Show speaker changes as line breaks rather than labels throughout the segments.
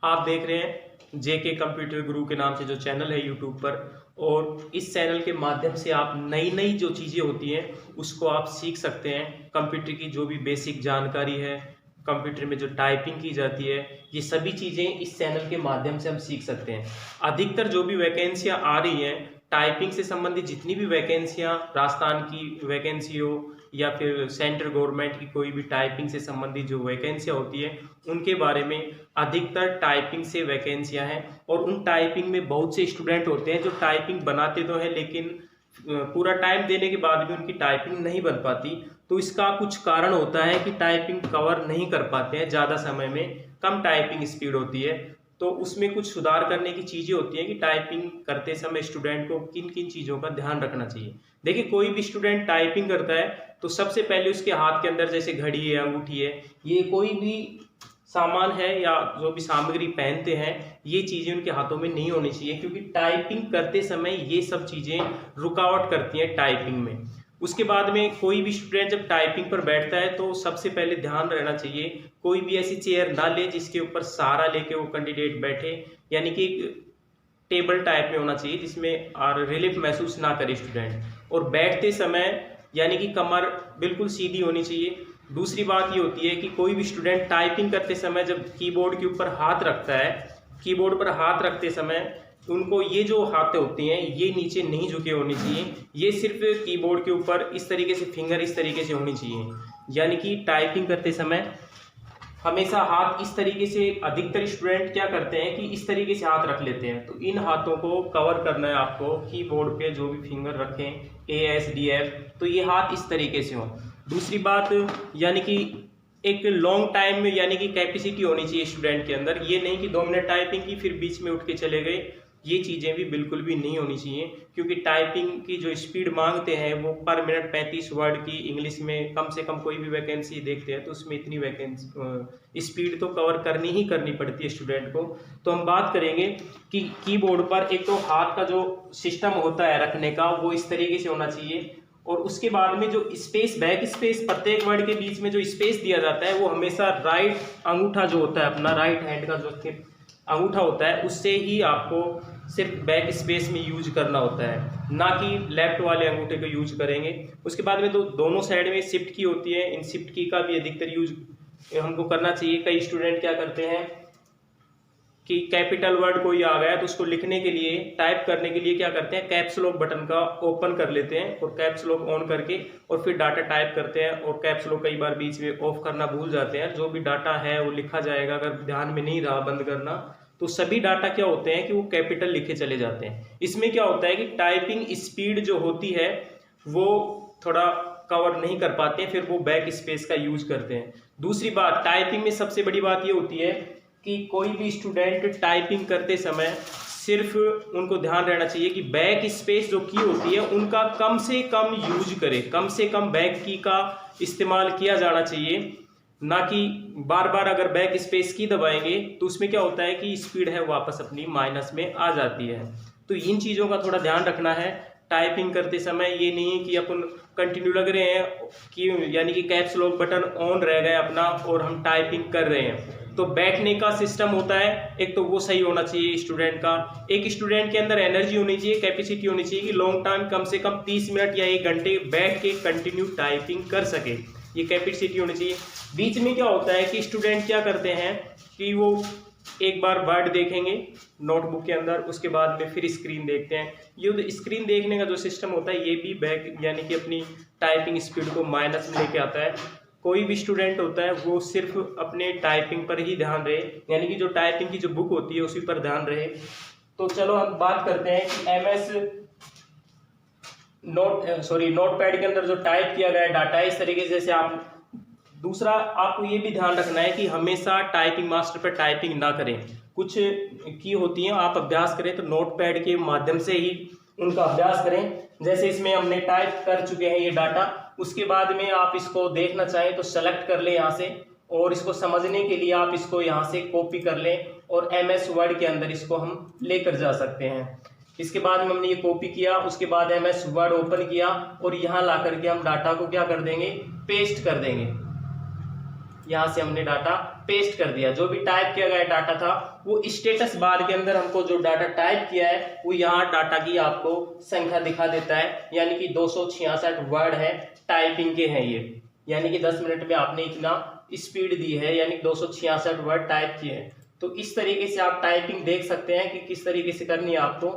आप देख रहे हैं जेके कंप्यूटर गुरु के नाम से जो चैनल है यूट्यूब पर, और इस चैनल के माध्यम से आप नई नई जो चीज़ें होती हैं उसको आप सीख सकते हैं। कंप्यूटर की जो भी बेसिक जानकारी है, कंप्यूटर में जो टाइपिंग की जाती है, ये सभी चीज़ें इस चैनल के माध्यम से हम सीख सकते हैं। अधिकतर जो भी वैकेंसियाँ आ रही हैं टाइपिंग से संबंधित, जितनी भी वैकेंसियाँ, राजस्थान की वैकेंसी हो या फिर सेंट्रल गवर्नमेंट की कोई भी टाइपिंग से संबंधित जो वैकेंसियाँ होती है उनके बारे में अधिकतर टाइपिंग से वैकेंसियाँ हैं। और उन टाइपिंग में बहुत से स्टूडेंट होते हैं जो टाइपिंग बनाते तो हैं लेकिन पूरा टाइम देने के बाद भी उनकी टाइपिंग नहीं बन पाती। तो इसका कुछ कारण होता है कि टाइपिंग कवर नहीं कर पाते हैं, ज़्यादा समय में कम टाइपिंग स्पीड होती है। तो उसमें कुछ सुधार करने की चीज़ें होती हैं कि टाइपिंग करते समय स्टूडेंट को किन किन चीज़ों का ध्यान रखना चाहिए। देखिए, कोई भी स्टूडेंट टाइपिंग करता है तो सबसे पहले उसके हाथ के अंदर, जैसे घड़ी है, अंगूठी है, ये कोई भी सामान है या जो भी सामग्री पहनते हैं, ये चीज़ें उनके हाथों में नहीं होनी चाहिए, क्योंकि टाइपिंग करते समय ये सब चीज़ें रुकावट करती हैं टाइपिंग में। उसके बाद में कोई भी स्टूडेंट जब टाइपिंग पर बैठता है तो सबसे पहले ध्यान रहना चाहिए कोई भी ऐसी चेयर ना ले जिसके ऊपर सहारा लेके वो कैंडिडेट बैठे, यानी कि एक टेबल टाइप में होना चाहिए जिसमें और रिलीफ महसूस ना करे स्टूडेंट। और बैठते समय यानी कि कमर बिल्कुल सीधी होनी चाहिए। दूसरी बात ये होती है कि कोई भी स्टूडेंट टाइपिंग करते समय जब कीबोर्ड के ऊपर हाथ रखता है, कीबोर्ड पर हाथ रखते समय उनको ये जो हाथ होती हैं ये नीचे नहीं झुके होनी चाहिए, ये सिर्फ कीबोर्ड के ऊपर इस तरीके से फिंगर इस तरीके से होनी चाहिए। यानी कि टाइपिंग करते समय हमेशा हाथ इस तरीके से, अधिकतर स्टूडेंट क्या करते हैं कि इस तरीके से हाथ रख लेते हैं, तो इन हाथों को कवर करना है आपको। कीबोर्ड पे जो भी फिंगर रखें ASDF, तो ये हाथ इस तरीके से हो। दूसरी बात, यानी कि एक लॉन्ग टाइम में यानी कि कैपेसिटी होनी चाहिए स्टूडेंट के अंदर, ये नहीं कि 2 मिनट टाइपिंग की फिर बीच में उठ के चले गए, ये चीज़ें भी बिल्कुल भी नहीं होनी चाहिए। क्योंकि टाइपिंग की जो स्पीड मांगते हैं वो पर मिनट 35 वर्ड की इंग्लिश में कम से कम कोई भी वैकेंसी देखते हैं तो उसमें इतनी वैकेंसी स्पीड तो कवर करनी ही करनी पड़ती है स्टूडेंट को। तो हम बात करेंगे कि कीबोर्ड पर एक तो हाथ का जो सिस्टम होता है रखने का वो इस तरीके से होना चाहिए, और उसके बाद में जो स्पेस, बैक स्पेस, प्रत्येक वर्ड के बीच में जो स्पेस दिया जाता है वो हमेशा राइट अंगूठा जो होता है अपना, राइट हैंड का जो अंगूठा होता है उससे ही आपको सिर्फ बैक स्पेस में यूज करना होता है, ना कि लेफ्ट वाले अंगूठे को यूज करेंगे। उसके बाद में दोनों साइड में शिफ्ट की होती है, इन शिफ्ट की का भी अधिकतर यूज हमको करना चाहिए। कई स्टूडेंट क्या करते हैं कि कैपिटल वर्ड कोई आ गया तो उसको लिखने के लिए, टाइप करने के लिए क्या करते हैं, कैप्स लॉक बटन का ओपन कर लेते हैं और कैप्स लॉक ऑन करके और फिर डाटा टाइप करते हैं, और कैप्स लॉक कई बार बीच में ऑफ करना भूल जाते हैं। जो भी डाटा है वो लिखा जाएगा, अगर ध्यान में नहीं रहा बंद करना तो सभी डाटा क्या होते हैं कि वो कैपिटल लिखे चले जाते हैं। इसमें क्या होता है कि टाइपिंग स्पीड जो होती है वो थोड़ा कवर नहीं कर पाते हैं, फिर वो बैक स्पेस का यूज करते हैं। दूसरी बात, टाइपिंग में सबसे बड़ी बात ये होती है कि कोई भी स्टूडेंट टाइपिंग करते समय सिर्फ उनको ध्यान रहना चाहिए कि बैक स्पेस जो की होती है उनका कम से कम यूज करें, कम से कम बैक की का इस्तेमाल किया जाना चाहिए, ना कि बार बार अगर बैक स्पेस की दबाएंगे तो उसमें क्या होता है कि स्पीड है वापस अपनी माइनस में आ जाती है। तो इन चीज़ों का थोड़ा ध्यान रखना है टाइपिंग करते समय। ये नहीं कि अपन कंटिन्यू लग रहे हैं कि यानी कि कैप्स लॉक बटन ऑन रह गए अपना और हम टाइपिंग कर रहे हैं। तो बैठने का सिस्टम होता है एक, तो वो सही होना चाहिए स्टूडेंट का। एक स्टूडेंट के अंदर एनर्जी होनी चाहिए, कैपेसिटी होनी चाहिए कि लॉन्ग टाइम कम से कम 30 मिनट या 1 घंटे बैठ के कंटिन्यू टाइपिंग कर सके, ये कैपेसिटी होनी चाहिए। बीच में क्या होता है कि स्टूडेंट क्या करते हैं कि वो एक बार वर्ड देखेंगे नोटबुक के अंदर, उसके बाद में फिर स्क्रीन देखते हैं। ये स्क्रीन देखने का जो सिस्टम होता है ये भी बैक यानी कि अपनी टाइपिंग स्पीड को माइनस में लेके आता है। कोई भी स्टूडेंट होता है वो सिर्फ अपने टाइपिंग पर ही ध्यान रहे, यानी कि जो टाइपिंग की जो बुक होती है उसी पर ध्यान रहे। तो चलो हम बात करते हैं कि MS नोटपैड के अंदर जो टाइप किया गया डाटा है इस तरीके से जैसे आप। दूसरा, आपको ये भी ध्यान रखना है कि हमेशा टाइपिंग मास्टर पर टाइपिंग ना करें। कुछ की होती हैं आप अभ्यास करें तो नोटपैड के माध्यम से ही उनका अभ्यास करें। जैसे इसमें हमने टाइप कर चुके हैं ये डाटा, उसके बाद में आप इसको देखना चाहें तो सेलेक्ट कर लें यहाँ से, और इसको समझने के लिए आप इसको यहाँ से कॉपी कर लें और MS वर्ड के अंदर इसको हम लेकर जा सकते हैं। इसके बाद में हमने ये कॉपी किया, उसके बाद MS वर्ड ओपन किया और यहाँ ला करके हम डाटा को क्या कर देंगे, पेस्ट कर देंगे। यहाँ से हमने डाटा पेस्ट कर दिया। जो भी टाइप किया गया डाटा था वो स्टेटस बार के अंदर हमको जो डाटा टाइप किया है वो यहाँ डाटा की आपको संख्या दिखा देता है, यानी कि 266 वर्ड है टाइपिंग के हैं ये, यानी कि 10 मिनट में आपने इतना स्पीड दी है, यानी 266 वर्ड टाइप किए हैं। तो इस तरीके से आप टाइपिंग देख सकते हैं कि किस तरीके से करनी है आपको।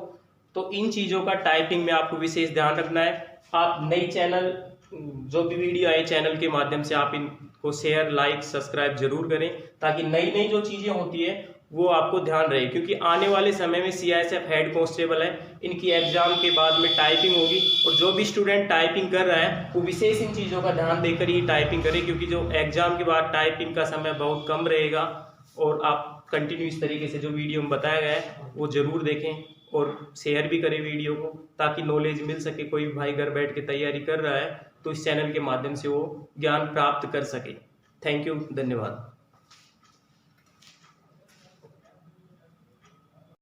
तो इन चीज़ों का टाइपिंग में आपको विशेष ध्यान रखना है। आप नई चैनल जो भी वीडियो आए चैनल के माध्यम से आप इनको शेयर लाइक सब्सक्राइब जरूर करें, ताकि नई नई जो चीज़ें होती है वो आपको ध्यान रहे, क्योंकि आने वाले समय में CISF हेड कांस्टेबल है, इनकी एग्जाम के बाद में टाइपिंग होगी, और जो भी स्टूडेंट टाइपिंग कर रहा है वो विशेष इन चीज़ों का ध्यान देकर ही टाइपिंग करे, क्योंकि जो एग्जाम के बाद टाइपिंग का समय बहुत कम रहेगा। और आप कंटिन्यू इस तरीके से जो वीडियो में बताया गया है वो जरूर देखें और शेयर भी करें वीडियो को, ताकि नॉलेज मिल सके। कोई भाई घर बैठ के तैयारी कर रहा है तो इस चैनल के माध्यम से वो ज्ञान प्राप्त कर सके। थैंक यू, धन्यवाद।